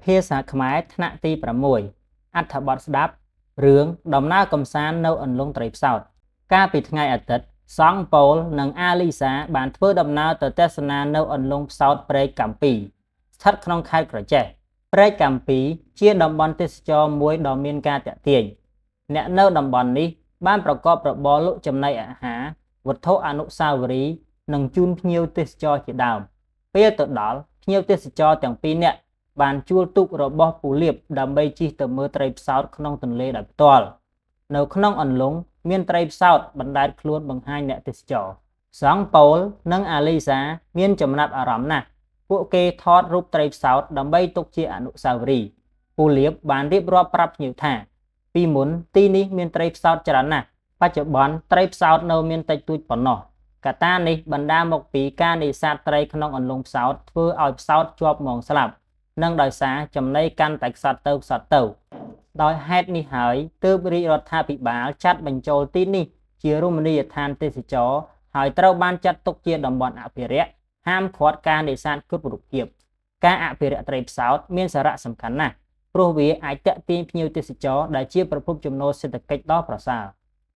ភាសាខ្មែរថ្នាក់ទី6អត្ថបទស្ដាប់រឿងដំណើរកម្សាន្តនៅអន្លង់ត្រីផ្សោតកាលពីថ្ងៃអាទិត្យសង្ឃប៉ូលនិងអាលីសាបានធ្វើដំណើរទៅទស្សនានៅអន្លង់ផ្សោតព្រែកកាំពីស្ថិតក្នុងខេត្តក្រចេះព្រែកកាំពីជាតំបន់ទេសចរណ៍មួយដ៏មានការទាក់ទាញអ្នកនៅតំបន់នេះបានប្រកបរបរលក់ចំណីអាហារវត្ថុអនុស្សាវរីយ៍និងជូនភ្ញៀវទេសចរជាដើមពេលទៅដល់ភ្ញៀវទេសចរទាំងពីរនាក់បានជួលទូករបស់ពូលៀបដើម្បីជិះទៅមើលត្រីផ្សោតក្នុងទន្លេដោយផ្ទាល់នៅក្នុងអន្លង់មានត្រីផ្សោតបណ្ដែតខ្លួនបង្ហាញអ្នកទេសចរសង្ឃប៉ូលនិងអាលីសាមានចំណាប់អារម្មណ៍ណាស់ពួកគេថតរូបត្រីផ្សោតដើម្បីទុកជាអនុស្សាវរីយ៍ពូលៀបបានរៀបរាប់ប្រាប់ភ្ញៀវថាពីមុនទីនេះមានត្រីផ្សោតច្រើនណាស់បច្ចុប្បន្នត្រីផ្សោតនៅមានតិចតួចប៉ុណ្ណោះកត្តានេះបណ្ដាលមកពីការនេសាទត្រីក្នុងអន្លង់ផ្សោតធ្វើឲ្យផ្សោតជាប់មងស្លាប់និងដោយសារចំណីកាន់តែខ្សត់ទៅដោយហេតុនេះហើយទើបរាជរដ្ឋាភិបាលចាត់បញ្ចូលទីនេះជារមណីយដ្ឋានទេសចរណ៍ហើយត្រូវបានចាត់ទុកជាតំបន់អភិរក្សហាមឃាត់ការនេសាទគ្រប់រូបភាពការអភិរក្សត្រីផ្សោតមានសារៈសំខាន់ណាស់ព្រោះវាអាចទាក់ទាញភ្ញៀវទេសចរដែលជាប្រភពចំណូលសេដ្ឋកិច្ចដ៏ប្រសើរ